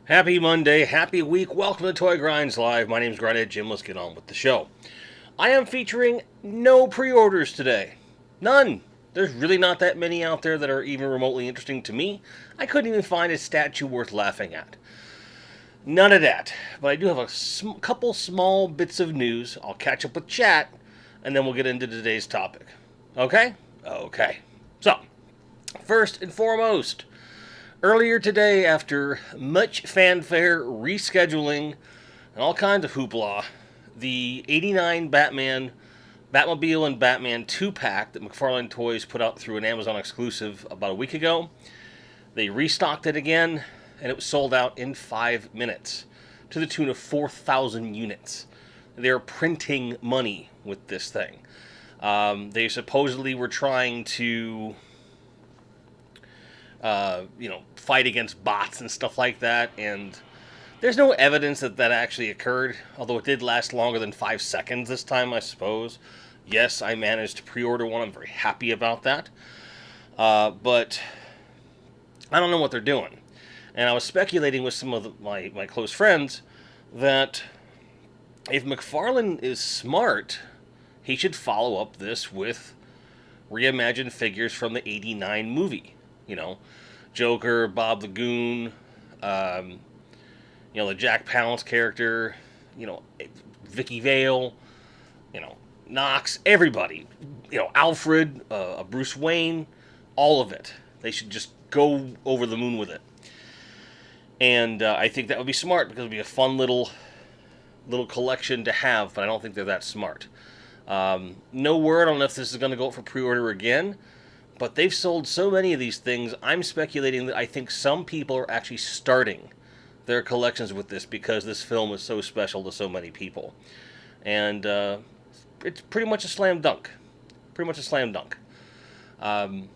Happy Monday, happy week, welcome to Toy Grinds Live. My name's Grindhead Jim, let's get on with the show. I am featuring no pre-orders today. None. There's really not that many out there that are even remotely interesting to me. I couldn't even find a statue worth laughing at. None of that. But I do have a couple small bits of news. I'll catch up with chat, and then we'll get into today's topic. Okay? Okay. So, first and foremost, earlier today, after much fanfare, rescheduling, and all kinds of hoopla, the 89 Batmobile and Batman 2-pack that McFarlane Toys put out through an Amazon exclusive about a week ago, they restocked it again, and it was sold out in 5 minutes, to the tune of 4,000 units. They're printing money with this thing. They supposedly were trying to fight against bots and stuff like that, and there's no evidence that that actually occurred, although it did last longer than 5 seconds this time, I suppose. Yes, I managed to pre-order one. I'm very happy about that. But I don't know what they're doing. And I was speculating with some of my close friends that if McFarlane is smart, he should follow up this with reimagined figures from the 89 movie. You know, Joker, Bob the Goon, the Jack Palance character, Vicky Vale, Knox, everybody, Alfred, Bruce Wayne, all of it. They should just go over the moon with it. And I think that would be smart because it would be a fun little collection to have, but I don't think they're that smart. No word on if this is going to go up for pre-order again. But they've sold so many of these things, I'm speculating that I think some people are actually starting their collections with this because this film is so special to so many people. And it's pretty much a slam dunk. Pretty much a slam dunk. And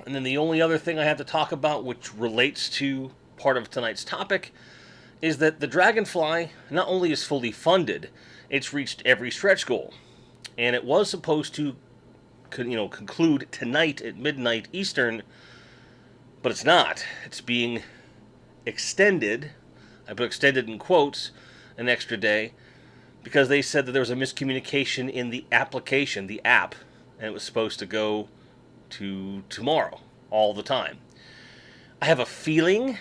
then the only other thing I have to talk about, which relates to part of tonight's topic, is that the Dragonfly not only is fully funded, it's reached every stretch goal. And it was supposed to conclude tonight at midnight Eastern, but it's not. It's being extended. I put extended in quotes, an extra day, because they said that there was a miscommunication in the application, the app, and it was supposed to go to tomorrow, all the time. I have a feeling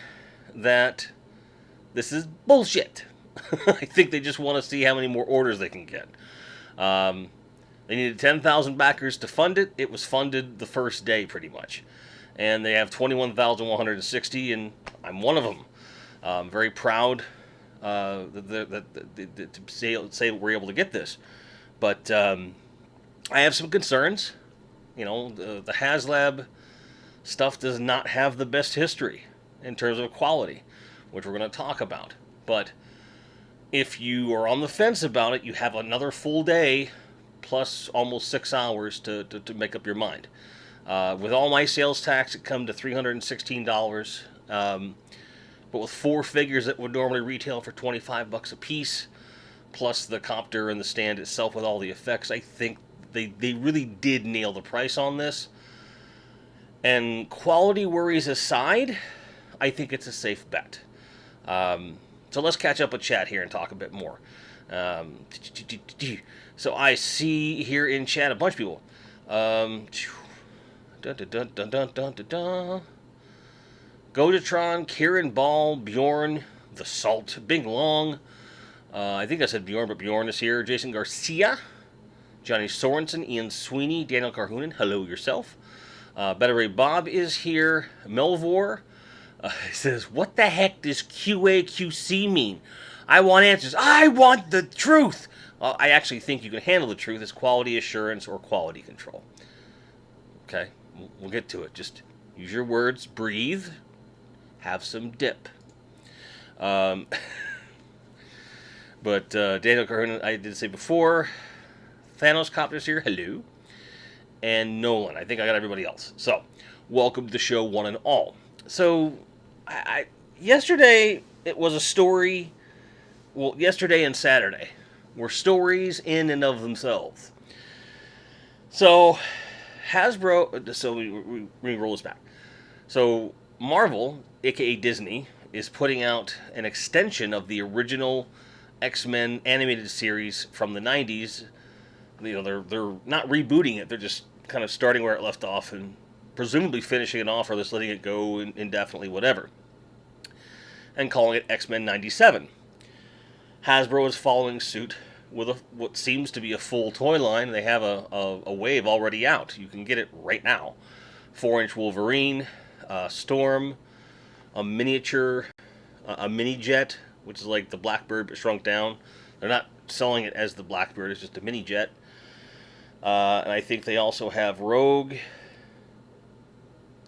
that this is bullshit. I think they just want to see how many more orders they can get. They needed 10,000 backers to fund it. It was funded the first day, pretty much. And they have 21,160, and I'm one of them. I'm very proud to say we're able to get this. But I have some concerns. The HasLab stuff does not have the best history in terms of quality, which we're going to talk about. But if you are on the fence about it, you have another full day plus almost 6 hours to make up your mind. With all my sales tax, it come to $316. but with 4 figures that would normally retail for $25 a piece, plus the copter and the stand itself with all the effects, I think they really did nail the price on this. And quality worries aside, I think it's a safe bet. So let's catch up with chat here and talk a bit more. So I see here in chat a bunch of people. Godatron, Kieran Ball, Bjorn, The Salt, Bing Long. I think I said Bjorn, but Bjorn is here. Jason Garcia, Johnny Sorensen, Ian Sweeney, Daniel Carhoonan. Hello yourself. Better Ray Bob is here. Melvor says, what the heck does QA/QC mean? I want answers. I want the truth. Well, I actually think you can handle the truth as quality assurance or quality control. Okay, we'll get to it. Just use your words, breathe, have some dip. But Daniel Carhoonan, I did say before. Thanos Copter's here. Hello. And Nolan. I think I got everybody else. So, welcome to the show, one and all. So, yesterday it was a story. Well, yesterday and Saturday were stories in and of themselves. So, Hasbro. So we roll this back. So, Marvel, aka Disney, is putting out an extension of the original X-Men animated series from the 90s. You know, they're not rebooting it. They're just kind of starting where it left off and presumably finishing it off or just letting it go indefinitely, whatever. And calling it X-Men 97. Hasbro is following suit with what seems to be a full toy line. They have a wave already out. You can get it right now. 4-inch Wolverine, Storm, a miniature, a mini jet, which is like the Blackbird but shrunk down. They're not selling it as the Blackbird, it's just a mini jet. And I think they also have Rogue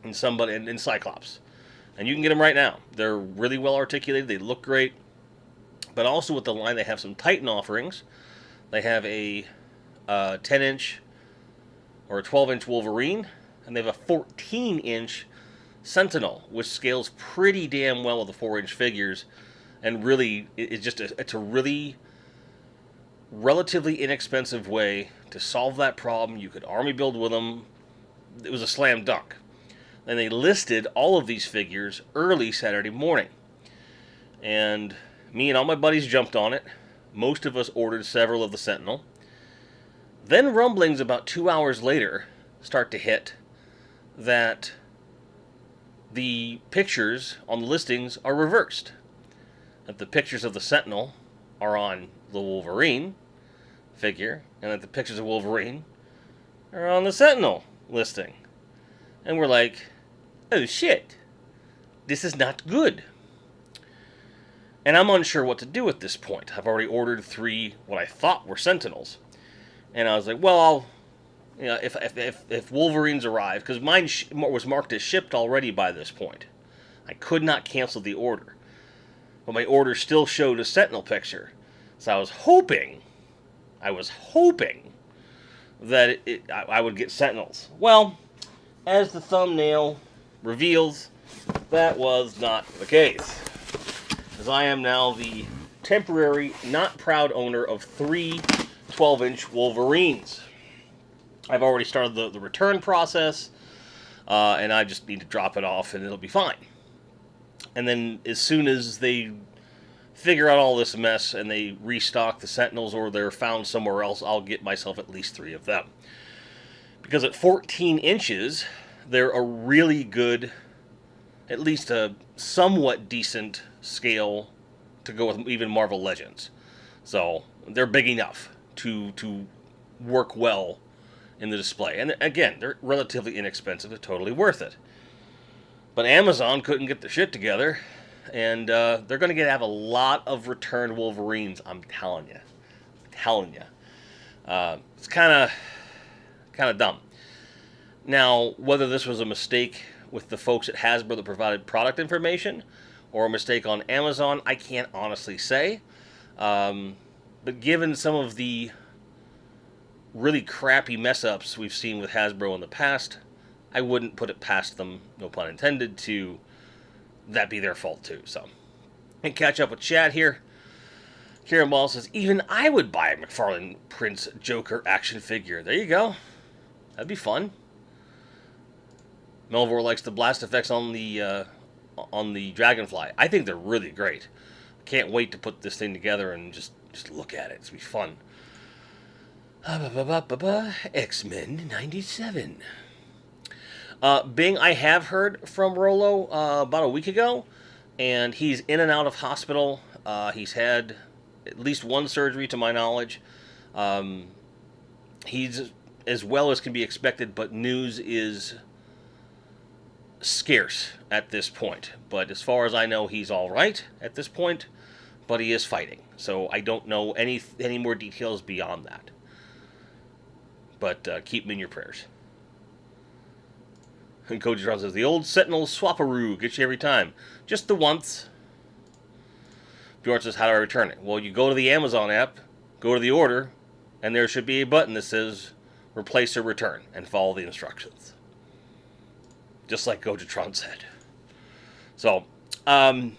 and somebody and Cyclops. And you can get them right now. They're really well articulated, they look great. But also with the line, they have some Titan offerings. They have a 10-inch or a 12-inch Wolverine, and they have a 14-inch Sentinel, which scales pretty damn well with the 4-inch figures. And really, it's a really relatively inexpensive way to solve that problem. You could army build with them. It was a slam dunk. And they listed all of these figures early Saturday morning. And me and all my buddies jumped on it. Most of us ordered several of the Sentinel. Then rumblings about 2 hours later start to hit that the pictures on the listings are reversed. That the pictures of the Sentinel are on the Wolverine figure, and that the pictures of Wolverine are on the Sentinel listing. And we're like, oh shit, this is not good. And I'm unsure what to do at this point. I've already ordered 3 what I thought were Sentinels. And I was like, well, you know, if Wolverines arrive, because mine was marked as shipped already by this point. I could not cancel the order. But my order still showed a Sentinel picture. So I was hoping that I would get Sentinels. Well, as the thumbnail reveals, that was not the case. As I am now the temporary, not proud owner of 3 12-inch Wolverines. I've already started the return process, and I just need to drop it off and it'll be fine. And then as soon as they figure out all this mess and they restock the Sentinels or they're found somewhere else, I'll get myself at least 3 of them. Because at 14 inches, they're a really good, at least a somewhat decent scale to go with even Marvel Legends. So they're big enough to work well in the display. And again, they're relatively inexpensive. They're totally worth it. But Amazon couldn't get their shit together, and they're going to have a lot of returned Wolverines, I'm telling you. It's kind of dumb. Now, whether this was a mistake with the folks at Hasbro that provided product information, or a mistake on Amazon, I can't honestly say. But given some of the really crappy mess-ups we've seen with Hasbro in the past, I wouldn't put it past them, no pun intended, to that be their fault too. So, and catch up with chat here. Karen Ball says, even I would buy a McFarlane Prince Joker action figure. There you go. That'd be fun. Melvor likes the blast effects on the Dragonfly. I think they're really great. Can't wait to put this thing together and just look at it. It's gonna be fun. X-Men 97. Bing, I have heard from Rolo about a week ago, and he's in and out of hospital. He's had at least one surgery to my knowledge. He's as well as can be expected, but news is scarce at this point. But as far as I know, he's all right at this point, but he is fighting. So I don't know any more details beyond that. But keep him in your prayers. And Koji Ron says, the old Sentinel Swaparoo gets you every time. Just the once. Bjorn says, how do I return it? Well, you go to the Amazon app, go to the order, and there should be a button that says replace or return, and follow the instructions. Just like Gojatron said. So, Hasbro,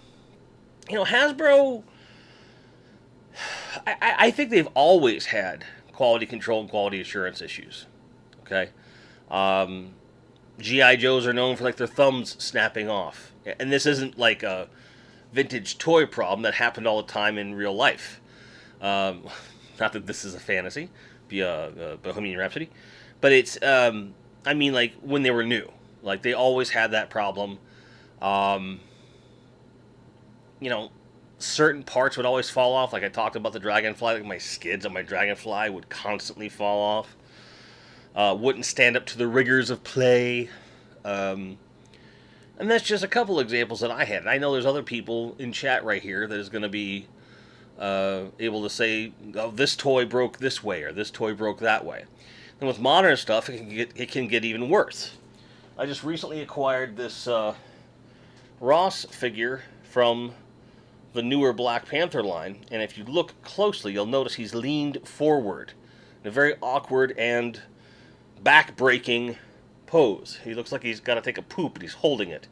I think they've always had quality control and quality assurance issues. Okay? G.I. Joes are known for like their thumbs snapping off. And this isn't like a vintage toy problem that happened all the time in real life. Not that this is a fantasy, be a Bohemian Rhapsody, but it's like when they were new, like they always had that problem. Certain parts would always fall off. Like I talked about the Dragonfly, like my skids on my Dragonfly would constantly fall off. Wouldn't stand up to the rigors of play. And that's just a couple examples that I had. And I know there's other people in chat right here that is going to be able to say, oh, this toy broke this way, or this toy broke that way. And with modern stuff, it can get even worse. I just recently acquired this Ross figure from the newer Black Panther line, and if you look closely, you'll notice he's leaned forward in a very awkward and back-breaking pose. He looks like he's got to take a poop and he's holding it.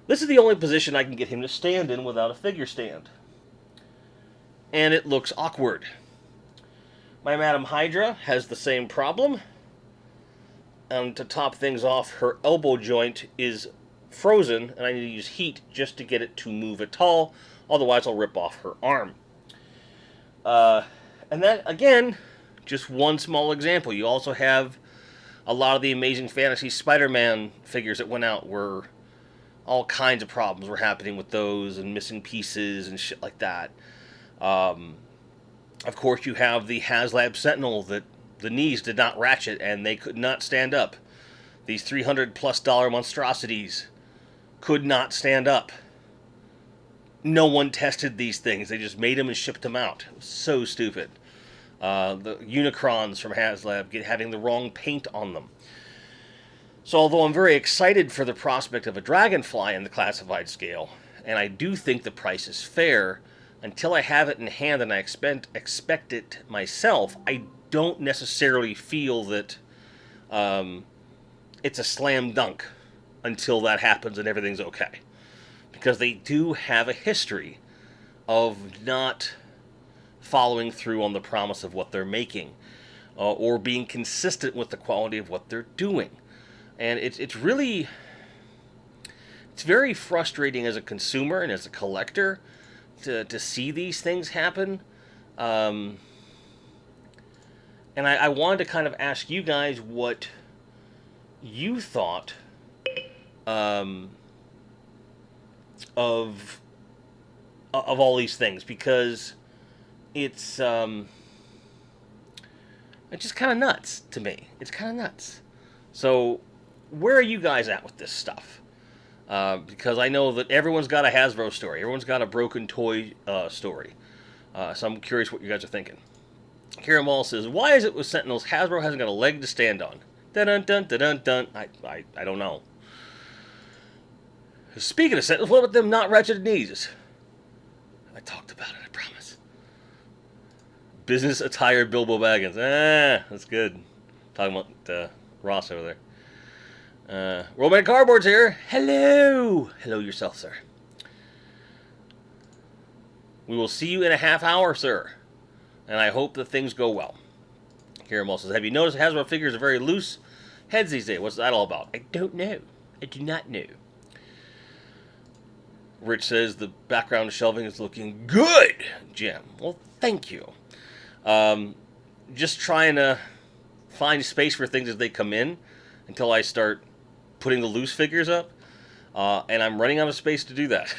This is the only position I can get him to stand in without a figure stand. And it looks awkward. My Madam Hydra has the same problem. And to top things off, her elbow joint is frozen, and I need to use heat just to get it to move at all. Otherwise, I'll rip off her arm. And that, again, just one small example. You also have a lot of the Amazing Fantasy Spider-Man figures that went out where all kinds of problems were happening with those and missing pieces and shit like that. Of course, you have the HasLab Sentinel that the knees did not ratchet and they could not stand up. These $300+ monstrosities could not stand up. No one tested these things. They just made them and shipped them out. It was so stupid. The Unicrons from HasLab having the wrong paint on them. So although I'm very excited for the prospect of a Dragonfly in the classified scale, and I do think the price is fair, until I have it in hand and I expect it myself, I don't necessarily feel that it's a slam dunk until that happens and everything's okay. Because they do have a history of not following through on the promise of what they're making, or being consistent with the quality of what they're doing. And it's very frustrating as a consumer and as a collector to see these things happen. And I wanted to kind of ask you guys what you thought of all these things, because it's just kind of nuts to me. It's kind of nuts. So, where are you guys at with this stuff? Because I know that everyone's got a Hasbro story. Everyone's got a broken toy story. So I'm curious what you guys are thinking. Kira Mall says, why is it with Sentinels Hasbro hasn't got a leg to stand on? Dun-dun-dun-dun-dun. I don't know. Speaking of Sentinels, what about them not ratcheted knees? I talked about it, I promise. Business attire Bilbo Baggins. That's good. Talking about Ross over there. Rollman Cardboard's here. Hello. Hello yourself, sir. We will see you in a half hour, sir. And I hope that things go well. Caramel says, have you noticed Hasbro figures are very loose heads these days? What's that all about? I don't know. I do not know. Rich says the background shelving is looking good, Jim. Well, thank you. Just trying to find space for things as they come in until I start putting the loose figures up. And I'm running out of space to do that.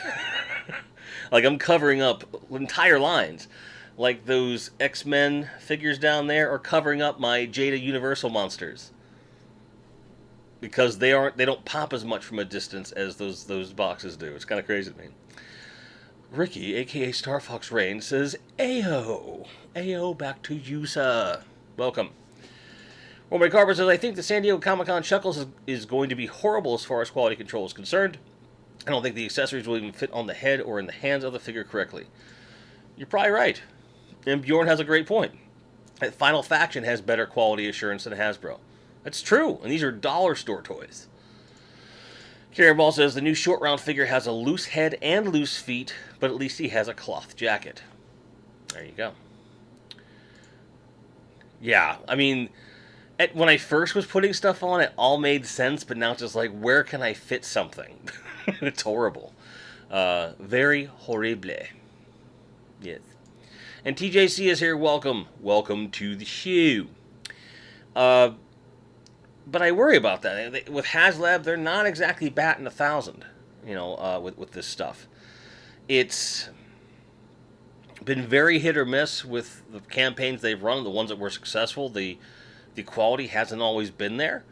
Like, I'm covering up entire lines. Like those X-Men figures down there are covering up my Jada Universal monsters. Because they don't pop as much from a distance as those boxes do. It's kind of crazy to me. Ricky, a.k.a. Star Fox Rain, says, Ayo. Ayo, back to you, sir. Welcome. Roman Carver says, I think the San Diego Comic-Con Chuckles is going to be horrible as far as quality control is concerned. I don't think the accessories will even fit on the head or in the hands of the figure correctly. You're probably right. And Bjorn has a great point. Final Faction has better quality assurance than Hasbro. That's true, and these are dollar store toys. Karen Ball says, the new short round figure has a loose head and loose feet, but at least he has a cloth jacket. There you go. Yeah, I mean, when I first was putting stuff on, it all made sense, but now it's just like, where can I fit something? It's horrible. Very horrible. Yes. And TJC is here. Welcome. Welcome to the show. But I worry about that. With HasLab, they're not exactly batting 1,000, with this stuff. It's been very hit or miss with the campaigns they've run, the ones that were successful. The quality hasn't always been there.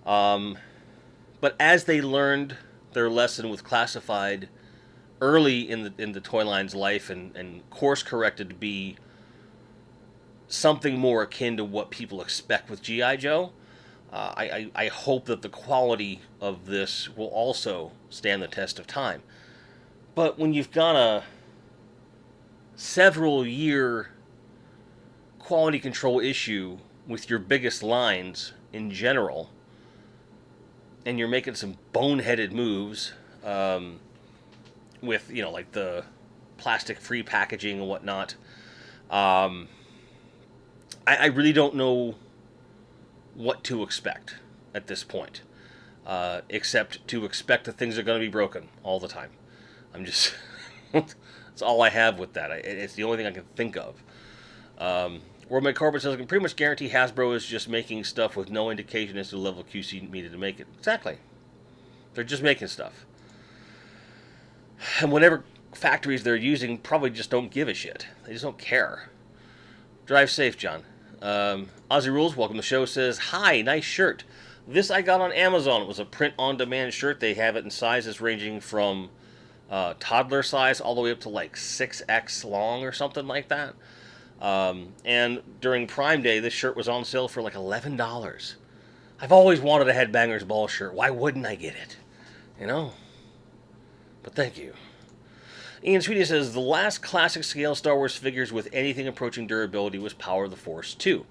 But as they learned their lesson with Classified early in the toy line's life and course corrected to be something more akin to what people expect with G.I. Joe, I hope that the quality of this will also stand the test of time. But when you've got a several year quality control issue with your biggest lines in general, and you're making some boneheaded moves with, like the plastic-free packaging and whatnot, I really don't know what to expect at this point, except to expect that things are going to be broken all the time. I'm just... That's all I have with that. It's the only thing I can think of. World Made Corbett says, I can pretty much guarantee Hasbro is just making stuff with no indication as to the level of QC needed to make it. Exactly. They're just making stuff. And whatever factories they're using probably just don't give a shit. They just don't care. Drive safe, John. Aussie Rules, welcome to the show, says, hi, nice shirt. This I got on Amazon. It was a print-on-demand shirt. They have it in sizes ranging from toddler size all the way up to like 6X long or something like that. And during Prime Day, this shirt was on sale for like $11. I've always wanted a Headbangers Ball shirt. Why wouldn't I get it? But thank you. Ian Sweetie says, the last classic scale Star Wars figures with anything approaching durability was Power of the Force 2.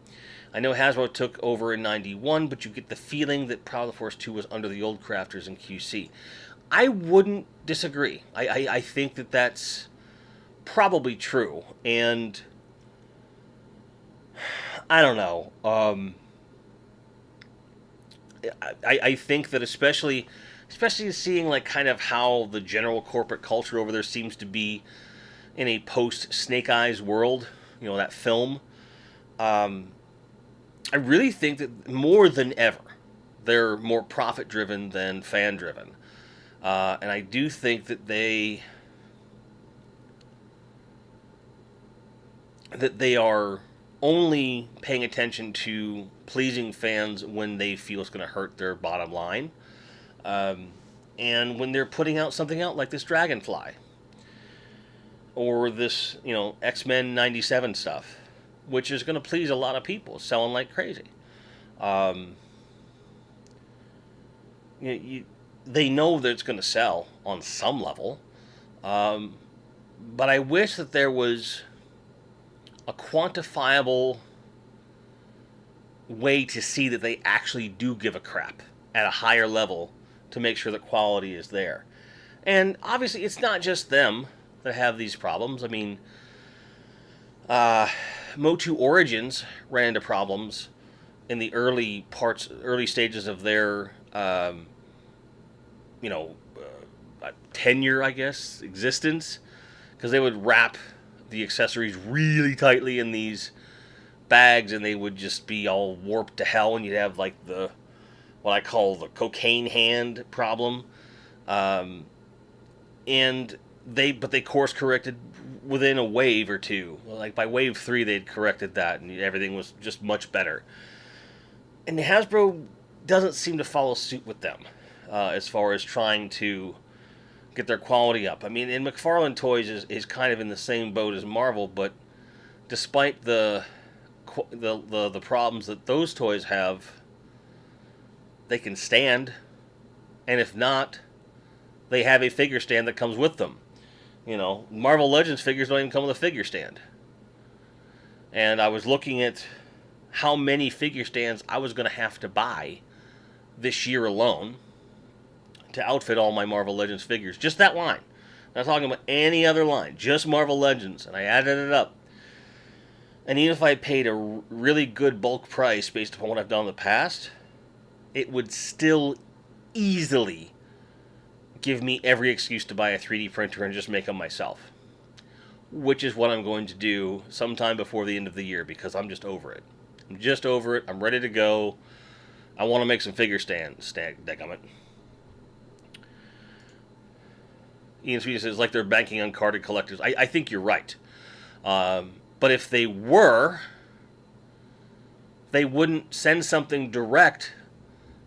I know Hasbro took over in 91, but you get the feeling that Power of the Force 2 was under the old crafters in QC. I wouldn't disagree. I think that that's probably true. And I don't know. I think that especially seeing like kind of how the general corporate culture over there seems to be in a post Snake Eyes world, that film. I really think that more than ever, they're more profit driven than fan driven. And I do think that they are only paying attention to pleasing fans when they feel it's going to hurt their bottom line. And when they're putting out something out like this Dragonfly or this, X-Men 97 stuff, which is going to please a lot of people, selling like crazy. They know that it's going to sell on some level. But I wish that there was a quantifiable way to see that they actually do give a crap at a higher level to make sure that quality is there. And obviously, it's not just them that have these problems. I mean, Motu Origins ran into problems in the early stages of their, you know, tenure, I guess, existence, because they would wrap the accessories really tightly in these bags, and they would just be all warped to hell, and you'd have like what I call the cocaine hand problem, and they course corrected within a wave or two. Like by wave 3, they'd corrected that, and everything was just much better. And Hasbro doesn't seem to follow suit with them as far as trying to get their quality up. I mean, and McFarlane Toys is kind of in the same boat as Marvel, but despite the problems that those toys have, they can stand, and if not, they have a figure stand that comes with them. You know, Marvel Legends figures don't even come with a figure stand. And I was looking at how many figure stands I was going to have to buy this year alone to outfit all my Marvel Legends figures. Just that line. I'm not talking about any other line. Just Marvel Legends. And I added it up. And even if I paid a really good bulk price based upon what I've done in the past, it would still easily give me every excuse to buy a 3D printer and just make them myself. Which is what I'm going to do sometime before the end of the year, because I'm just over it. I'm just over it. I'm ready to go. I want to make some figure stands. Dadgummit. Ian Sweet says, like they're banking on carded collectors. I think you're right. But if they were, they wouldn't send something direct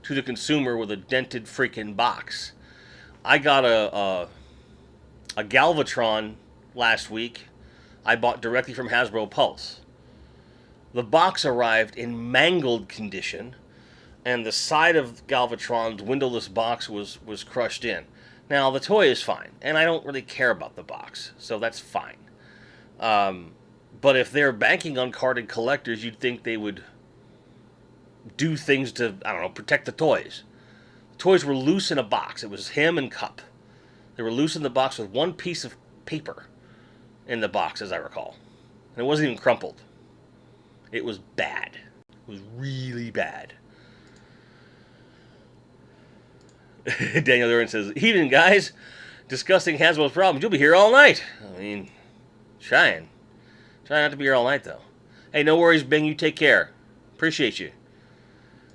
to the consumer with a dented freaking box. I got a Galvatron last week. I bought directly from Hasbro Pulse. The box arrived in mangled condition, and the side of Galvatron's windowless box was crushed in. Now, the toy is fine, and I don't really care about the box, so that's fine. But if they're banking on carded collectors, you'd think they would do things to, I don't know, protect the toys. The toys were loose in a box. It was him and Cup. They were loose in the box with one piece of paper in the box, as I recall. And it wasn't even crumpled. It was bad. It was really bad. Daniel Duran says, evening, guys. Discussing Hasbro's problems. You'll be here all night. I mean, trying. Try not to be here all night, though. Hey, no worries, Bing. You take care. Appreciate you.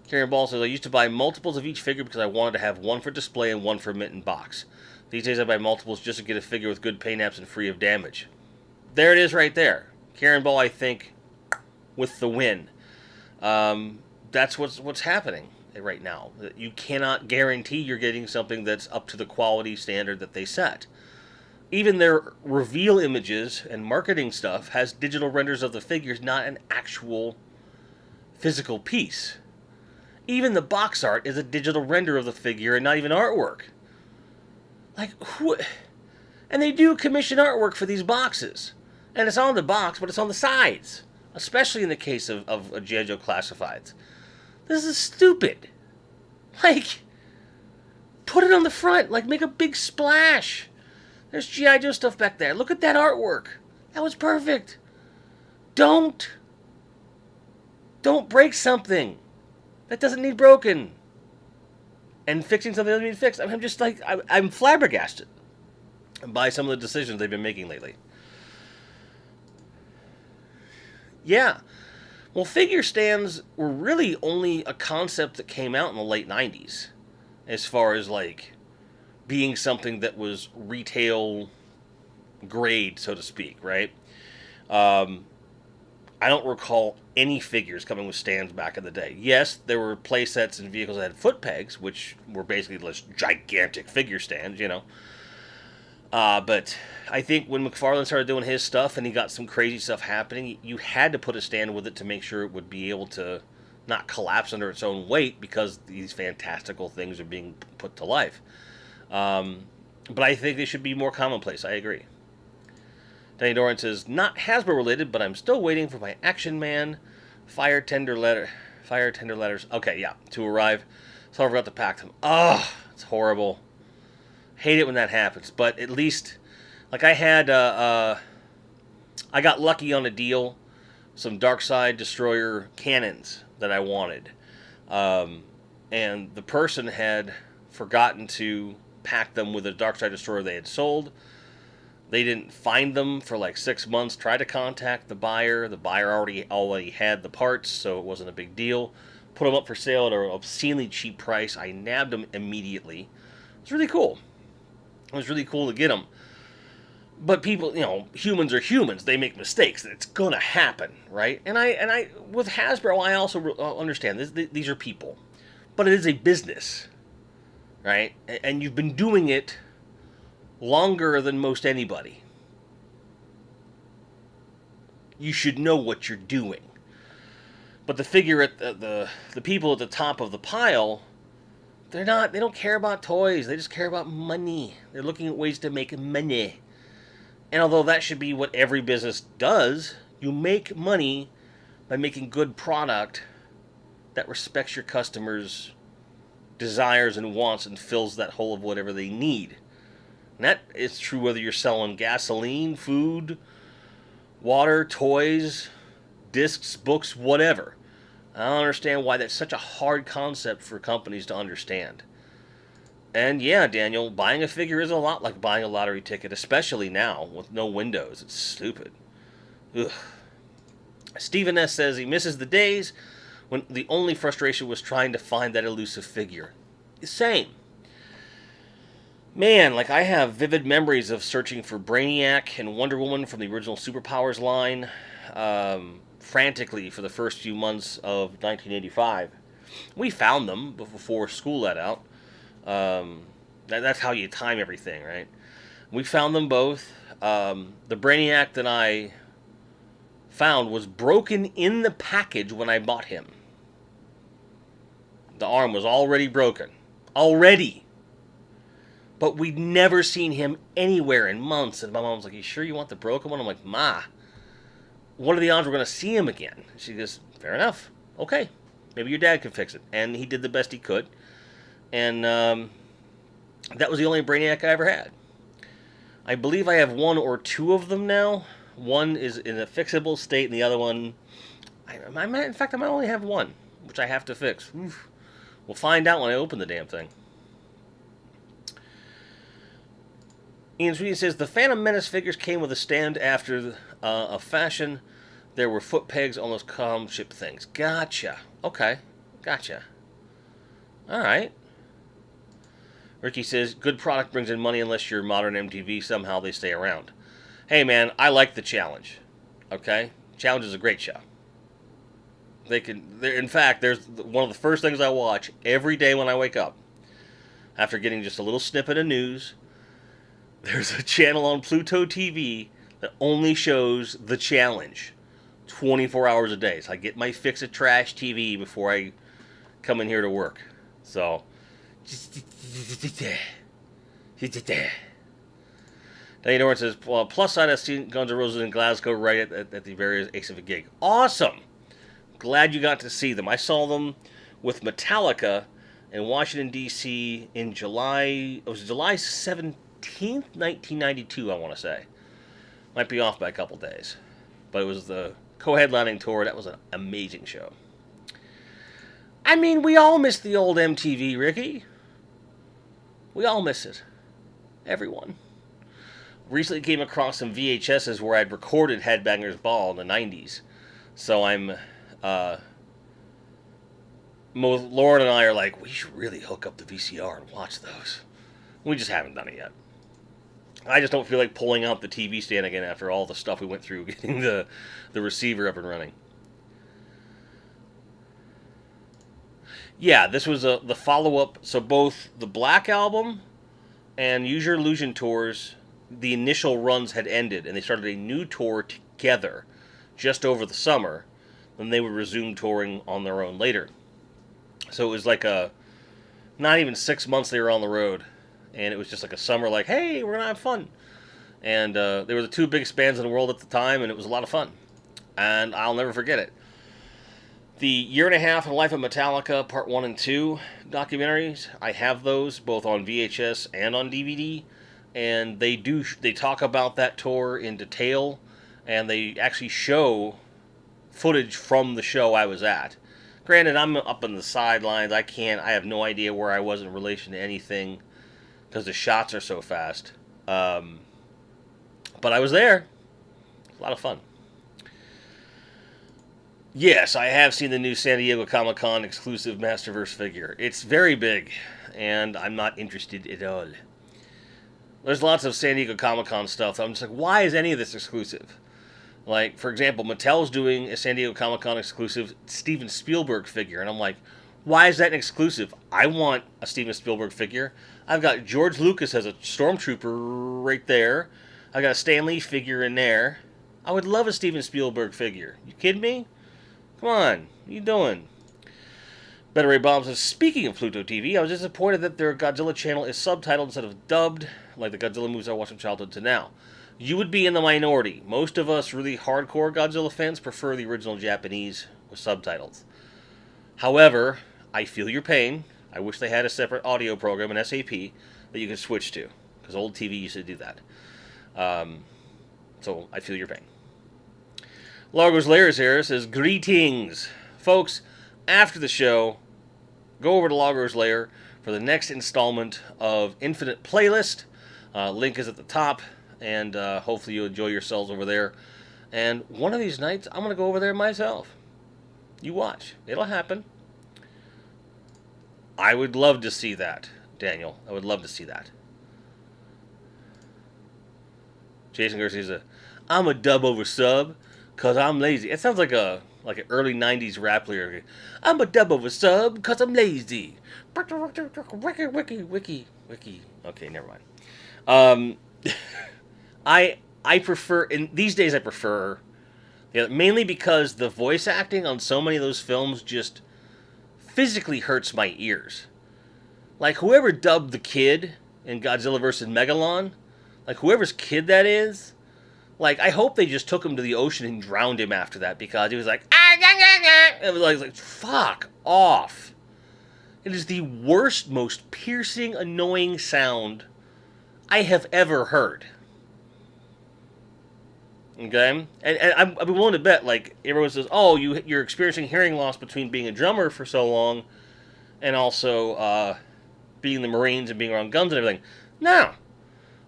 Karen Ball says, I used to buy multiples of each figure because I wanted to have one for display and one for mint and box. These days I buy multiples just to get a figure with good paint apps and free of damage. There it is right there. Karen Ball, I think, with the win. That's what's happening right now. You cannot guarantee you're getting something that's up to the quality standard that they set. Even their reveal images and marketing stuff has digital renders of the figures, not an actual physical piece. Even the box art is a digital render of the figure and not even artwork. Like, who? And they do commission artwork for these boxes. And it's on the box, but it's on the sides. Especially in the case of G.I. Joe Classifieds. This is stupid. Like, put it on the front. Like, make a big splash. There's G.I. Joe stuff back there. Look at that artwork. That was perfect. Don't break something that doesn't need broken. And fixing something that doesn't need fixed. I'm just like, I'm flabbergasted by some of the decisions they've been making lately. Yeah. Well, figure stands were really only a concept that came out in the late 90s. As far as, like, being something that was retail grade, so to speak, right? I don't recall any figures coming with stands back in the day. Yes, there were play sets and vehicles that had foot pegs, which were basically just gigantic figure stands, you know. But I think when McFarlane started doing his stuff and he got some crazy stuff happening, you had to put a stand with it to make sure it would be able to not collapse under its own weight because these fantastical things are being put to life. But I think they should be more commonplace. I agree. Danny Doran says, not Hasbro related, but I'm still waiting for my Action Man fire tender letters. Okay, yeah, to arrive. So I forgot to pack them. Oh, it's horrible. Hate it when that happens. But at least, like I had, I got lucky on a deal. Some Darkside Destroyer cannons that I wanted. And the person had forgotten to pack them with a Darkside Destroyer they had sold. They didn't find them for like 6 months. Tried to contact the buyer. The buyer already had the parts, so it wasn't a big deal. Put them up for sale at an obscenely cheap price. I nabbed them immediately. It was really cool. It was really cool to get them. But people, humans are humans. They make mistakes. It's gonna happen, right? And I, with Hasbro, I also understand this. These are people, but it is a business, right? And you've been doing it longer than most anybody. You should know what you're doing. But the figure at the people at the top of the pile, they don't care about toys. They just care about money. They're looking at ways to make money. And although that should be what every business does, you make money by making good product that respects your customers' desires and wants and fills that hole of whatever they need. And that is true whether you're selling gasoline, food, water, toys, discs, books, whatever. I don't understand why that's such a hard concept for companies to understand. And yeah, Daniel, buying a figure is a lot like buying a lottery ticket, especially now with no windows. It's stupid. Ugh. Stephen S. says he misses the days when the only frustration was trying to find that elusive figure. Same. Man, like I have vivid memories of searching for Brainiac and Wonder Woman from the original Superpowers line frantically for the first few months of 1985. We found them before school let out. That's how you time everything, right? We found them both. The Brainiac that I found was broken in the package when I bought him. The arm was already broken. Already! But we'd never seen him anywhere in months. And my mom was like, "You sure you want the broken one?" I'm like, "Ma, what are the odds we're going to see him again?" She goes, "Fair enough. Okay. Maybe your dad can fix it." And he did the best he could. And that was the only Brainiac I ever had. I believe I have one or two of them now. One is in a fixable state, and the other one, in fact, I might only have one, which I have to fix. Oof. We'll find out when I open the damn thing. Ian Sweeney says, the Phantom Menace figures came with a stand after a fashion. There were foot pegs on those comm chip things. Gotcha. Okay. Gotcha. Alright. Ricky says, good product brings in money unless you're modern MTV. Somehow they stay around. Hey, man, I like the challenge. Okay? Challenge is a great show. In fact, there's one of the first things I watch every day when I wake up. After getting just a little snippet of news, there's a channel on Pluto TV that only shows the challenge 24 hours a day. So I get my fix of trash TV before I come in here to work. So, Diane Norton says, well, plus side, I've seen Guns N' Roses in Glasgow right at the various Ace of a gig. Awesome! Glad you got to see them. I saw them with Metallica in Washington, D.C. in July. It was July 17th, 1992, I want to say. Might be off by a couple days. But it was the co-headlining tour. That was an amazing show. I mean, we all miss the old MTV, Ricky. We all miss it. Everyone. Recently came across some VHSs where I'd recorded Headbangers Ball in the 90s. So I'm... Lauren and I are like, we should really hook up the VCR and watch those. We just haven't done it yet. I just don't feel like pulling out the TV stand again after all the stuff we went through getting the receiver up and running. Yeah, this was the follow-up. So both the Black Album and Use Your Illusion tours, the initial runs had ended, and they started a new tour together just over the summer. Then they would resume touring on their own later. So it was like not even 6 months they were on the road. And it was just like a summer like, hey, we're going to have fun. And they were the two biggest bands in the world at the time, and it was a lot of fun. And I'll never forget it. The Year and a Half in the Life of Metallica Part 1 and 2 documentaries, I have those both on VHS and on DVD, and they talk about that tour in detail, and they actually show footage from the show I was at. Granted, I'm up on the sidelines. I have no idea where I was in relation to anything because the shots are so fast. But I was there. A lot of fun. Yes, I have seen the new San Diego Comic-Con exclusive Masterverse figure. It's very big, and I'm not interested at all. There's lots of San Diego Comic-Con stuff. I'm just like, why is any of this exclusive? Like, for example, Mattel's doing a San Diego Comic-Con exclusive Steven Spielberg figure, and I'm like, why is that an exclusive? I want a Steven Spielberg figure. I've got George Lucas as a Stormtrooper right there. I got a Stan Lee figure in there. I would love a Steven Spielberg figure. You kidding me? Come on, what are you doing? Better Ray Bomb says, speaking of Pluto TV, I was disappointed that their Godzilla channel is subtitled instead of dubbed, like the Godzilla movies I watched from childhood to now. You would be in the minority. Most of us really hardcore Godzilla fans prefer the original Japanese with subtitles. However, I feel your pain. I wish they had a separate audio program, an SAP, that you could switch to, because old TV used to do that. So I feel your pain. Largo's Layers here says, greetings. Folks, after the show, go over to Largo's Lair for the next installment of Infinite Playlist. Link is at the top, and hopefully you'll enjoy yourselves over there. And one of these nights, I'm going to go over there myself. You watch. It'll happen. I would love to see that, Daniel. I would love to see that. Jason Garcia says, I'm a dub over sub. Cause I'm lazy. It sounds like an early '90s rap lyric. I'm a dub over sub, cause I'm lazy. Wiki. Okay, never mind. I prefer these days. I prefer, mainly because the voice acting on so many of those films just physically hurts my ears. Like whoever dubbed the kid in Godzilla vs. Megalon, like whoever's kid that is. Like, I hope they just took him to the ocean and drowned him after that because he was like, it was like, fuck off. It is the worst, most piercing, annoying sound I have ever heard. Okay? And I'm willing to bet, like, everyone says, oh, you're experiencing hearing loss between being a drummer for so long and also being in the Marines and being around guns and everything. No.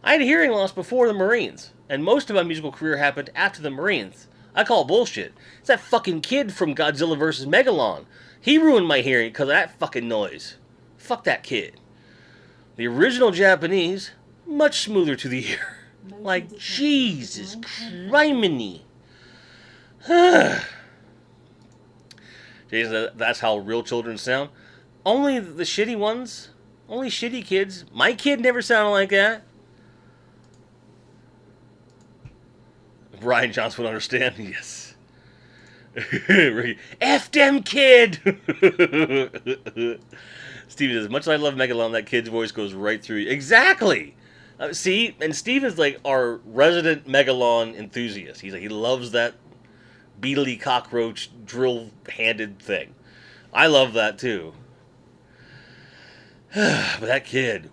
I had a hearing loss before the Marines. And most of my musical career happened after the Marines. I call it bullshit. It's that fucking kid from Godzilla vs. Megalon. He ruined my hearing because of that fucking noise. Fuck that kid. The original Japanese, much smoother to the ear. Like, Jesus criminy. Jason, that's how real children sound. Only the shitty ones. Only shitty kids. My kid never sounded like that. Brian Johnson would understand. Yes. F them kid! Steven says, much as I love Megalon, that kid's voice goes right through you. Exactly! See? And Steven's like our resident Megalon enthusiast. He's like, he loves that beetly cockroach drill-handed thing. I love that too. But that kid.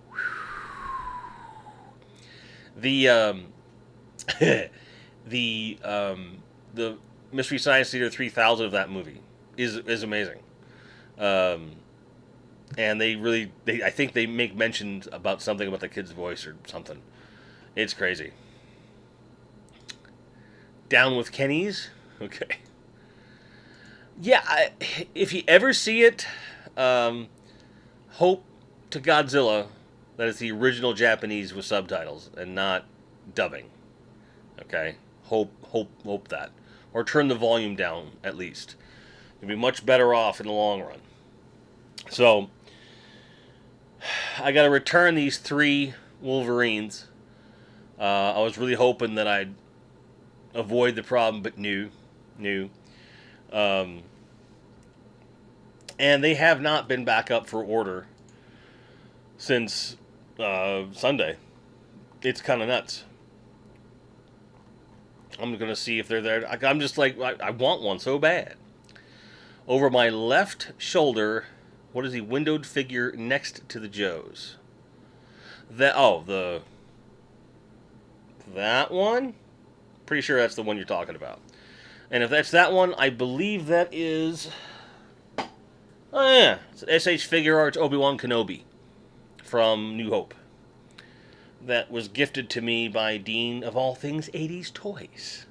The Mystery Science Theater 3000 of that movie is amazing. And I think they make mention about something about the kid's voice or something. It's crazy. Down with Kenny's? Okay. Yeah, if you ever see it, hope to Godzilla that it's the original Japanese with subtitles and not dubbing. Okay? Hope that. Or turn the volume down, at least. You'll be much better off in the long run. So, I gotta return these 3 Wolverines. I was really hoping that I'd avoid the problem, but new. And they have not been back up for order since Sunday. It's kind of nuts. I'm going to see if they're there. I'm just like, I want one so bad. Over my left shoulder, what is the windowed figure next to the Joes? That one? Pretty sure that's the one you're talking about. And if that's that one, I believe that is... Oh yeah, it's an SH Figure Arts Obi-Wan Kenobi from New Hope. That was gifted to me by Dean of all things 80s Toys.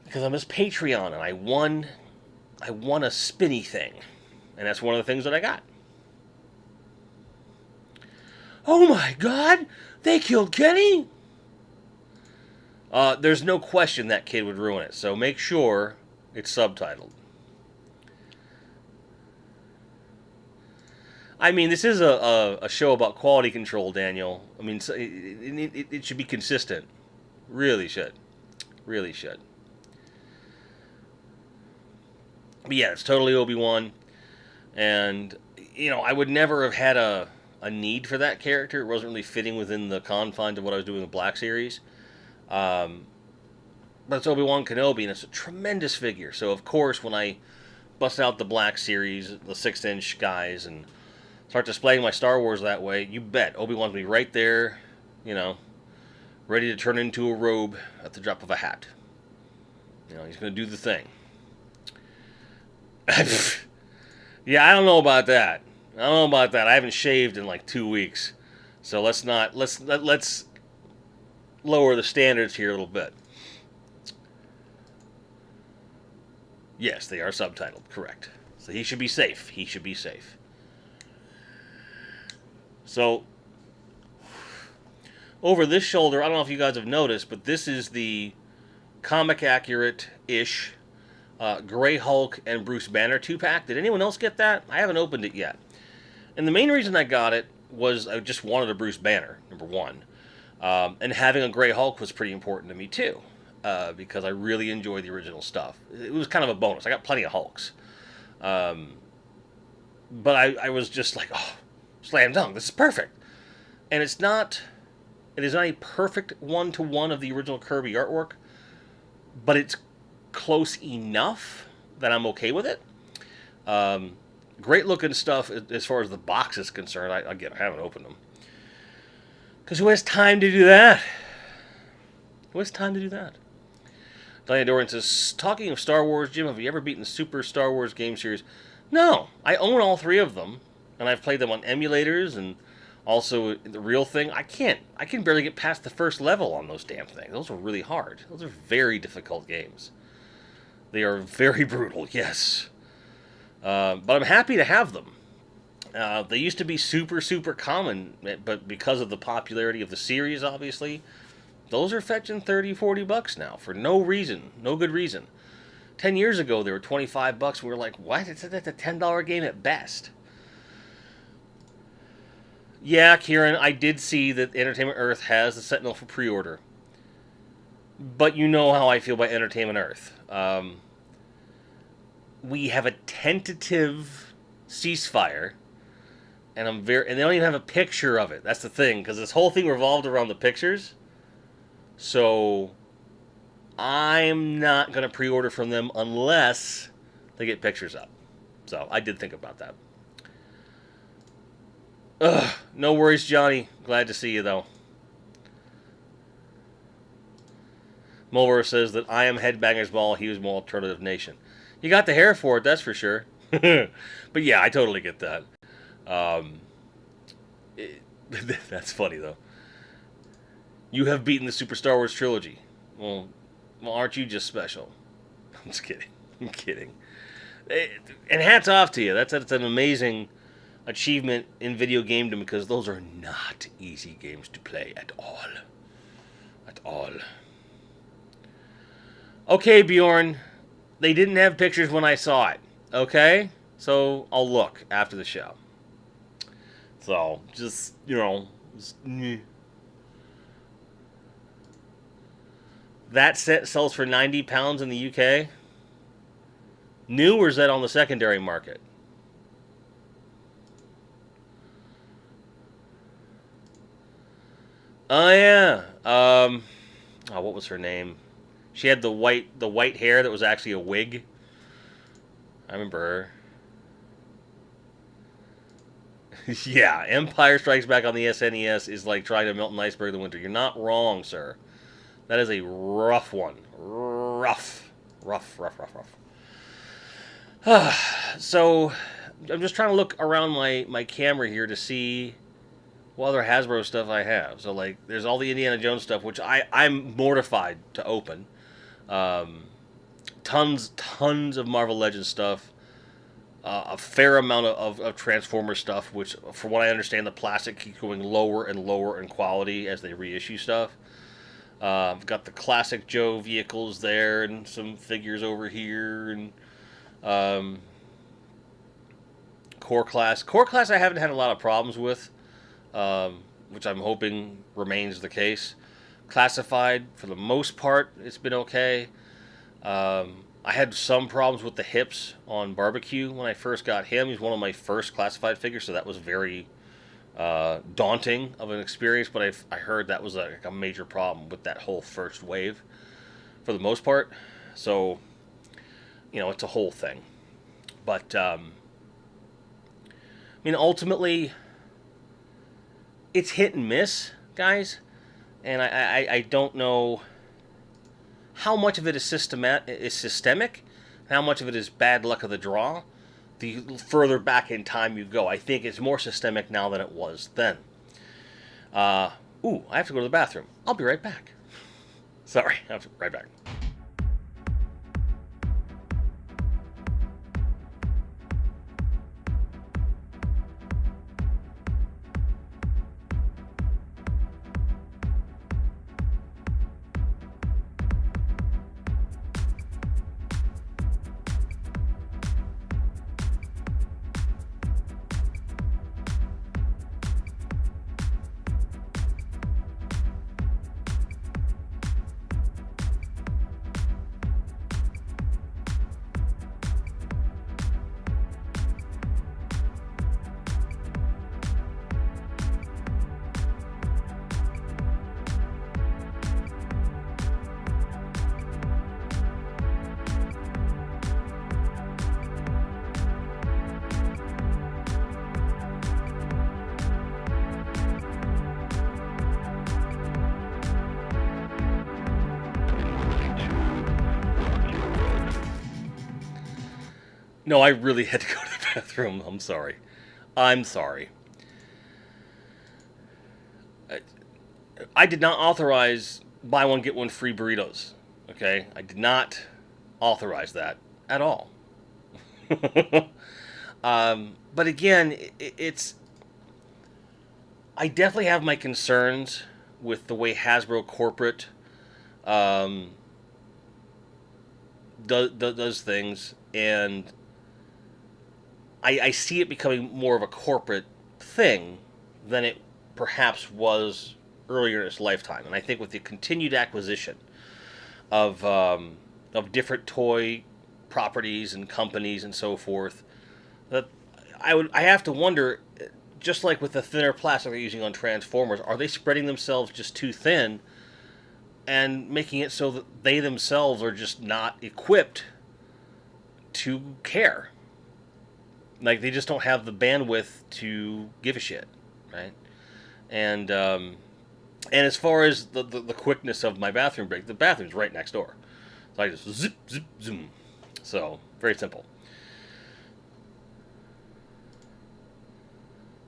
Because I'm his Patreon and I won a spinny thing. And that's one of the things that I got. Oh my god! They killed Kenny? There's no question that kid would ruin it, so make sure it's subtitled. I mean, this is a show about quality control, Daniel. I mean, it should be consistent. Really should. Really should. But yeah, it's totally Obi-Wan. And, you know, I would never have had a need for that character. It wasn't really fitting within the confines of what I was doing with the Black Series. But it's Obi-Wan Kenobi, and it's a tremendous figure. So, of course, when I bust out the Black Series, the 6-inch guys, and start displaying my Star Wars that way, you bet Obi-Wan's going to be right there, you know, ready to turn into a robe at the drop of a hat. You know, he's going to do the thing. Yeah, I don't know about that. I haven't shaved in like 2 weeks. So let's lower the standards here a little bit. Yes, they are subtitled, correct. So he should be safe. He should be safe. So, over this shoulder, I don't know if you guys have noticed, but this is the comic accurate-ish Grey Hulk and Bruce Banner 2-pack. Did anyone else get that? I haven't opened it yet. And the main reason I got it was I just wanted a Bruce Banner, number one. And having a Grey Hulk was pretty important to me, too. Because I really enjoy the original stuff. It was kind of a bonus. I got plenty of Hulks. But I was just like, oh, slam dunk, this is perfect. And it is not a perfect one-to-one of the original Kirby artwork, but it's close enough that I'm okay with it. Great looking stuff as far as the box is concerned. I haven't opened them. Because who has time to do that? Who has time to do that? Diana Dorian says, talking of Star Wars, Jim, have you ever beaten the Super Star Wars game series? No, I own all 3 of them, and I've played them on emulators and also the real thing. I can barely get past the first level on those damn things. Those are really hard. Those are very difficult games. They are very brutal, yes. But I'm happy to have them. They used to be super, super common, but because of the popularity of the series, obviously, those are fetching $30-40 now for no reason, no good reason. 10 years ago, they were $25. We were like, what? It's a $10 game at best. Yeah, Kieran, I did see that Entertainment Earth has the Sentinel for pre-order. But you know how I feel about Entertainment Earth. We have a tentative ceasefire, and they don't even have a picture of it. That's the thing, because this whole thing revolved around the pictures. So I'm not going to pre-order from them unless they get pictures up. So I did think about that. Ugh, no worries, Johnny. Glad to see you, though. Mulver says that I am Headbanger's Ball, he was more Alternative Nation. You got the hair for it, that's for sure. But yeah, I totally get that. That's funny, though. You have beaten the Super Star Wars trilogy. Well, aren't you just special? I'm just kidding. I'm kidding. And hats off to you. That's an amazing achievement in video gamedom, because those are not easy games to play at all. At all. Okay, Bjorn. They didn't have pictures when I saw it. Okay? So I'll look after the show. So, just, That set sells for £90 in the UK. New, or is that on the secondary market? Oh yeah. What was her name? She had the white hair that was actually a wig. I remember her. Yeah, Empire Strikes Back on the SNES is like trying to melt an iceberg in the winter. You're not wrong, sir. That is a rough one. Rough. Rough, rough, rough, rough. So, I'm just trying to look around my camera here to see what other Hasbro stuff I have. So, like, there's all the Indiana Jones stuff, which I'm mortified to open. Tons of Marvel Legends stuff. A fair amount of Transformer stuff, which, from what I understand, the plastic keeps going lower and lower in quality as they reissue stuff. I've got the classic Joe vehicles there, and some figures over here, and Core Class. Core Class I haven't had a lot of problems with, which I'm hoping remains the case. Classified, for the most part, it's been okay. I had some problems with the hips on Barbecue when I first got him. He's one of my first classified figures, so that was very daunting of an experience. But I heard that was a major problem with that whole first wave, for the most part. So, it's a whole thing. But I mean, ultimately, it's hit and miss, guys, and I don't know how much of it is systemic, and how much of it is bad luck of the draw. The further back in time you go, I think it's more systemic now than it was then. I have to go to the bathroom. I'll be right back. Sorry, I'll be right back. No, I really had to go to the bathroom. I'm sorry. I'm sorry. I did not authorize buy one, get one free burritos. Okay? I did not authorize that at all. But again, it's. I definitely have my concerns with the way Hasbro corporate does things, and I see it becoming more of a corporate thing than it perhaps was earlier in its lifetime. And I think with the continued acquisition of different toy properties and companies and so forth, that I have to wonder, just like with the thinner plastic they're using on Transformers, are they spreading themselves just too thin and making it so that they themselves are just not equipped to care? Like, they just don't have the bandwidth to give a shit, right? And as far as the quickness of my bathroom break, the bathroom's right next door. So I just zip, zip, zoom. So, very simple.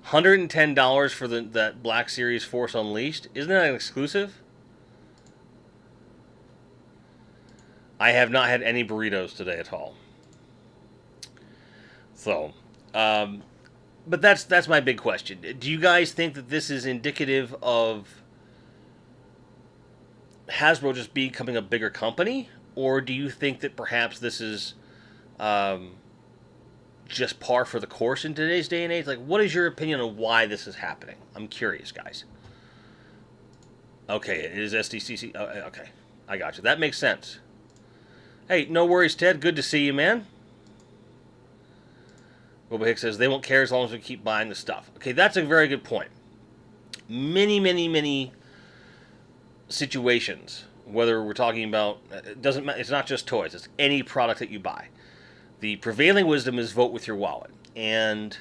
$110 for that Black Series Force Unleashed. Isn't that an exclusive? I have not had any burritos today at all. So, but that's my big question. Do you guys think that this is indicative of Hasbro just becoming a bigger company? Or do you think that perhaps this is just par for the course in today's day and age? Like, what is your opinion on why this is happening? I'm curious, guys. Okay, it is SDCC. Okay, I got you. That makes sense. Hey, no worries, Ted. Good to see you, man. Boba Hicks says they won't care as long as we keep buying the stuff. Okay, that's a very good point. Many situations, whether we're talking about, it doesn't matter, it's not just toys, it's any product that you buy, The prevailing wisdom is vote with your wallet. And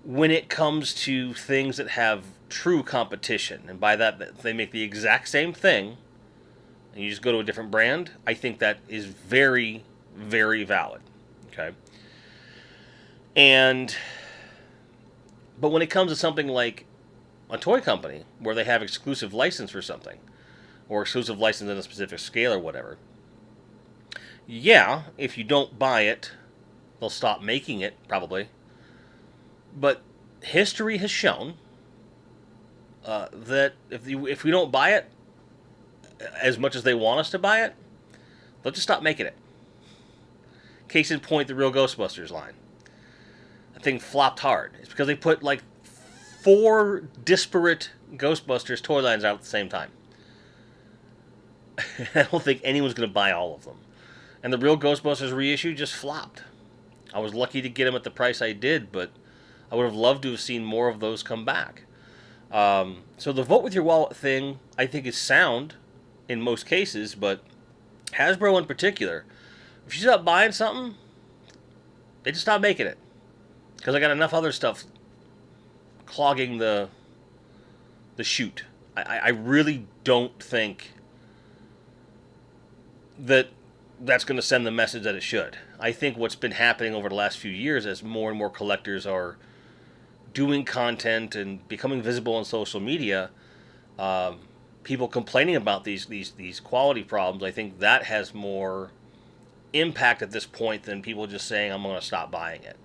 when it comes to things that have true competition, and by that they make the exact same thing, and you just go to a different brand, I think that is very, very valid. Okay? But when it comes to something like a toy company, where they have exclusive license for something, or exclusive license in a specific scale or whatever, yeah, if you don't buy it, they'll stop making it, probably. But history has shown that if we don't buy it as much as they want us to buy it, they'll just stop making it. Case in point, the Real Ghostbusters line. That thing flopped hard. It's because they put like 4 disparate Ghostbusters toy lines out at the same time. I don't think anyone's going to buy all of them. And the Real Ghostbusters reissue just flopped. I was lucky to get them at the price I did, but I would have loved to have seen more of those come back. So the vote with your wallet thing, I think, is sound in most cases, but Hasbro in particular, if you stop buying something, they just stop making it. Because I got enough other stuff clogging the chute. I really don't think that's going to send the message that it should. I think what's been happening over the last few years, as more and more collectors are doing content and becoming visible on social media, people complaining about these quality problems, I think that has more impact at this point than people just saying, I'm going to stop buying it.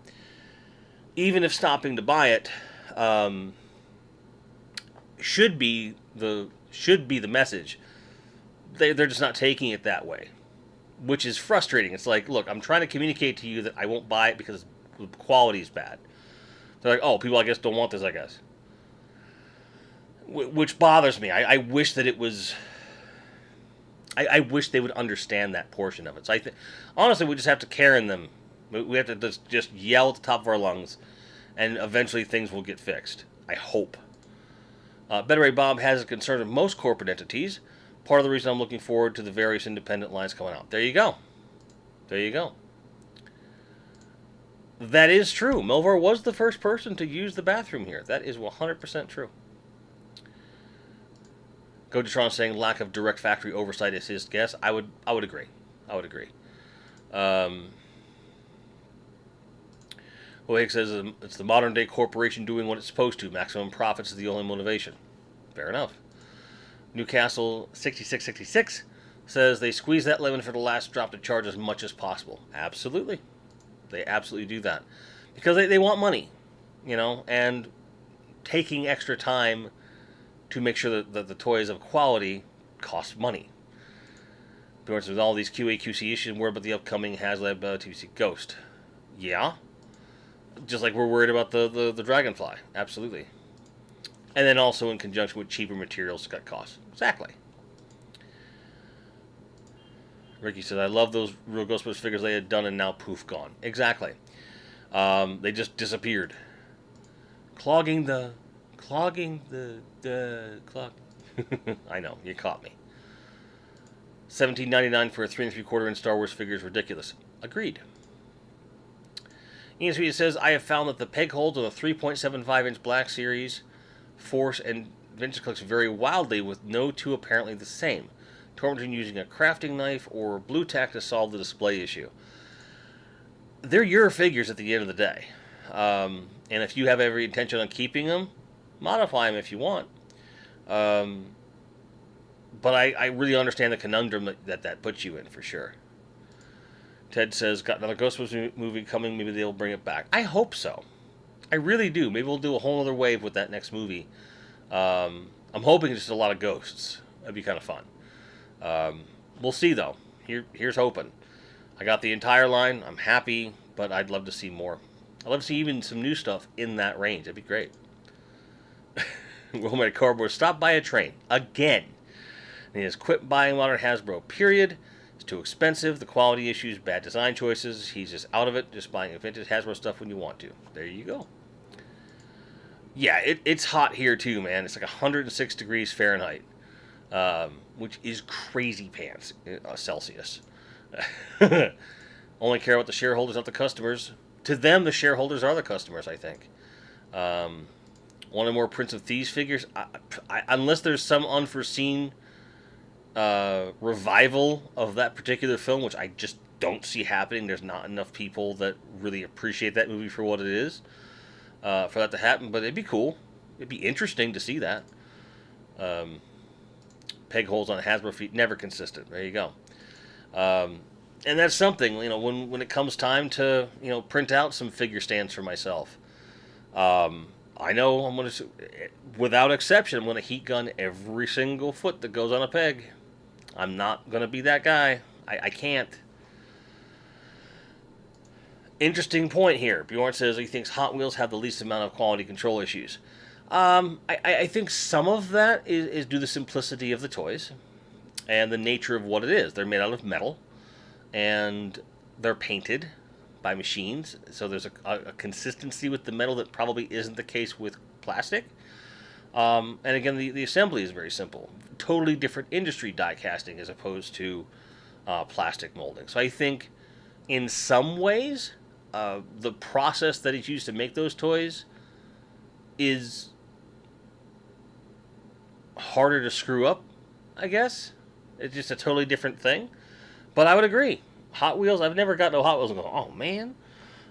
Even if stopping to buy it should be the message, they're just not taking it that way, which is frustrating. It's like, look, I'm trying to communicate to you that I won't buy it because the quality is bad. They're like, oh, people I guess don't want this, I guess. Which bothers me. I wish that it was... I wish they would understand that portion of it. So honestly, we just have to Karen them. We have to just yell at the top of our lungs, and eventually things will get fixed. I hope. Better Ray Bob has a concern of most corporate entities. Part of the reason I'm looking forward to the various independent lines coming out. There you go. There you go. That is true. Melvar was the first person to use the bathroom here. That is 100% true. Gojatron saying lack of direct factory oversight is his guess. I would agree. I would agree. Higgs says it's the modern day corporation doing what it's supposed to. Maximum profits is the only motivation. Fair enough. Newcastle 6666 says they squeeze that lemon for the last drop to charge as much as possible. Absolutely. They absolutely do that. Because they want money, and taking extra time to make sure that the toy is of quality costs money. Because with all these QA QC issues, we're about the upcoming HasLab TVC Ghost. Yeah. Just like we're worried about the Dragonfly. Absolutely. And then also in conjunction with cheaper materials to cut costs. Exactly. Ricky said, I love those Real Ghostbusters figures they had done and now poof, gone. Exactly. They just disappeared. Clogging the clock. I know, you caught me. $17.99 for a 3 3/4 inch Star Wars figure is ridiculous. Agreed. Ian Sweet says, I have found that the peg holes on the 3.75 inch Black Series, Force, and Vintage Collection vary wildly, with no two apparently the same. Tormenting using a crafting knife or blue tack to solve the display issue. They're your figures at the end of the day. And if you have every intention on keeping them, modify them if you want. But I really understand the conundrum that puts you in, for sure. Ted says, got another Ghostbusters movie coming, maybe they'll bring it back. I hope so. I really do. Maybe we'll do a whole other wave with that next movie. I'm hoping it's just a lot of ghosts. That'd be kind of fun. We'll see, though. Here's hoping. I got the entire line. I'm happy, but I'd love to see more. I'd love to see even some new stuff in that range. That'd be great. Roman Cardboard, stop by a train. Again. And he has quit buying modern Hasbro, period. It's too expensive. The quality issues, bad design choices. He's just out of it. Just buying vintage Hasbro stuff when you want to. There you go. Yeah, it's hot here too, man. It's like 106 degrees Fahrenheit. Which is crazy pants Celsius. Only care about the shareholders, not the customers. To them, the shareholders are the customers, I think. Um, One of the more Prince of Thieves figures, unless there's some unforeseen revival of that particular film, which I just don't see happening. There's not enough people that really appreciate that movie for what it is for that to happen. But it'd be cool. It'd be interesting to see that. Um, Peg holes on Hasbro feet, never consistent. There you go. And that's something, when it comes time to, print out some figure stands for myself. I know I'm going to, without exception, I'm going to heat gun every single foot that goes on a peg. I'm not going to be that guy. I can't. Interesting point here. Bjorn says he thinks Hot Wheels have the least amount of quality control issues. I think some of that is due to the simplicity of the toys and the nature of what it is. They're made out of metal, and they're painted by machines, so there's a consistency with the metal that probably isn't the case with plastic. And again, the assembly is very simple. Totally different industry die casting as opposed to plastic molding. So I think in some ways, the process that is used to make those toys is harder to screw up, I guess. It's just a totally different thing. But I would agree. Hot Wheels, I've never gotten to Hot Wheels and go, oh man.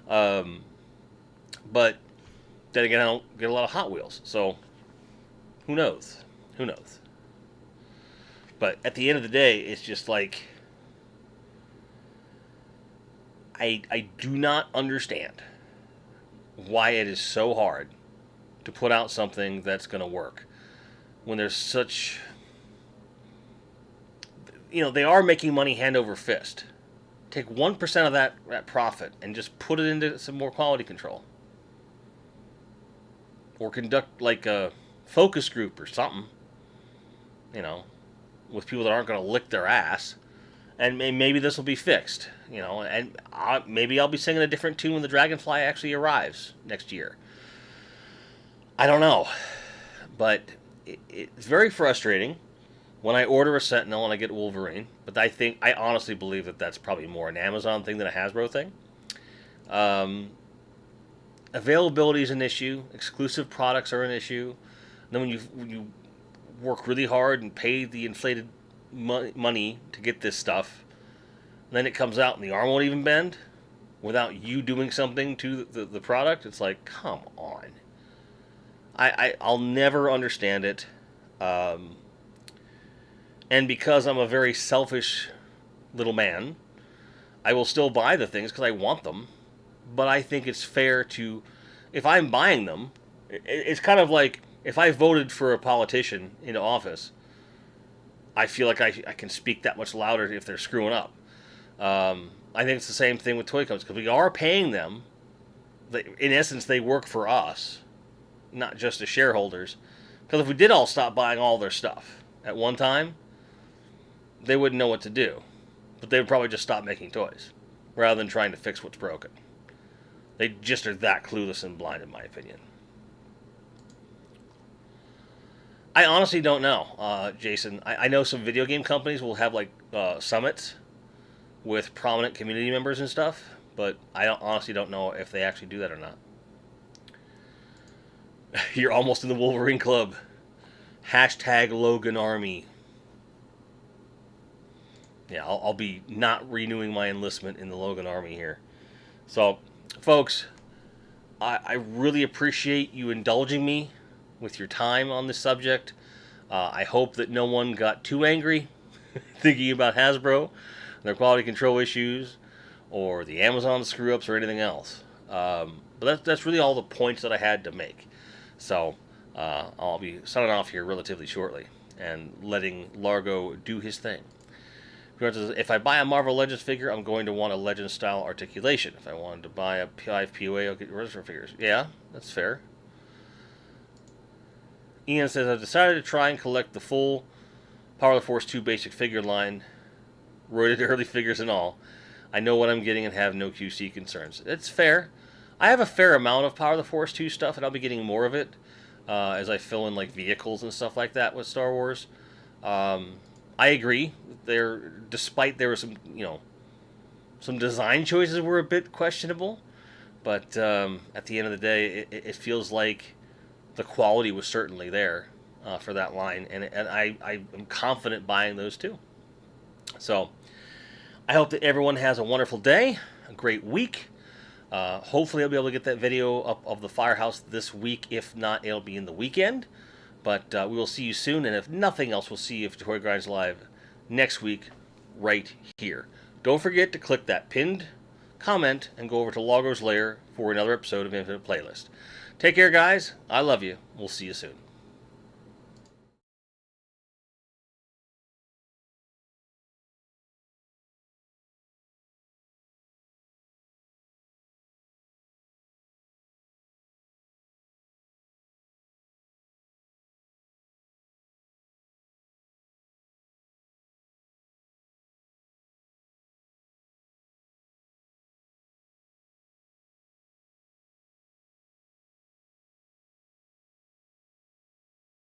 But then again, I don't get a lot of Hot Wheels. So who knows? Who knows? But at the end of the day, it's just like, I do not understand why it is so hard to put out something that's going to work when there's such, they are making money hand over fist. Take 1% of that profit and just put it into some more quality control, or conduct like a focus group or something, with people that aren't going to lick their ass, and maybe this will be fixed, and maybe I'll be singing a different tune when the Dragonfly actually arrives next year. I don't know, but it's very frustrating when I order a Sentinel and I get Wolverine, but I honestly believe that that's probably more an Amazon thing than a Hasbro thing. Availability is an issue. Exclusive products are an issue. And then when you work really hard and pay the inflated money to get this stuff, and then it comes out and the arm won't even bend without you doing something to the product, it's like, come on. I'll never understand it. And because I'm a very selfish little man, I will still buy the things because I want them. But I think it's fair to, if I'm buying them, it's kind of like if I voted for a politician into office, I feel like I can speak that much louder if they're screwing up. I think it's the same thing with toy companies, because we are paying them. In essence, they work for us, not just as shareholders. Because if we did all stop buying all their stuff at one time, they wouldn't know what to do. But they would probably just stop making toys, rather than trying to fix what's broken. They just are that clueless and blind, in my opinion. I honestly don't know, Jason. I know some video game companies will have like summits with prominent community members and stuff, but I honestly don't know if they actually do that or not. You're almost in the Wolverine Club. Hashtag Logan Army. Yeah, I'll be not renewing my enlistment in the Logan Army here. So, folks, I really appreciate you indulging me with your time on this subject. I hope that no one got too angry thinking about Hasbro, their quality control issues, or the Amazon screw-ups, or anything else. But that's really all the points that I had to make. So, I'll be signing off here relatively shortly and letting Largo do his thing. If I buy a Marvel Legends figure, I'm going to want a Legends-style articulation. If I wanted to buy a 5 POA, I'll get retro figures. Yeah, that's fair. Ian says, I've decided to try and collect the full Power of the Force 2 basic figure line, roided early figures and all. I know what I'm getting and have no QC concerns. It's fair. I have a fair amount of Power of the Force 2 stuff, and I'll be getting more of it as I fill in like vehicles and stuff like that with Star Wars. I agree. Despite there were some, Some design choices were a bit questionable, but at the end of the day, it feels like the quality was certainly there for that line, and I am confident buying those too. So I hope that everyone has a wonderful day, a great week. Hopefully, I'll be able to get that video up of the firehouse this week. If not, it'll be in the weekend. But we will see you soon, and if nothing else, we'll see you for Toy Grinds Live next week, right here. Don't forget to click that pinned comment and go over to Logos Lair for another episode of Infinite Playlist. Take care, guys. I love you. We'll see you soon.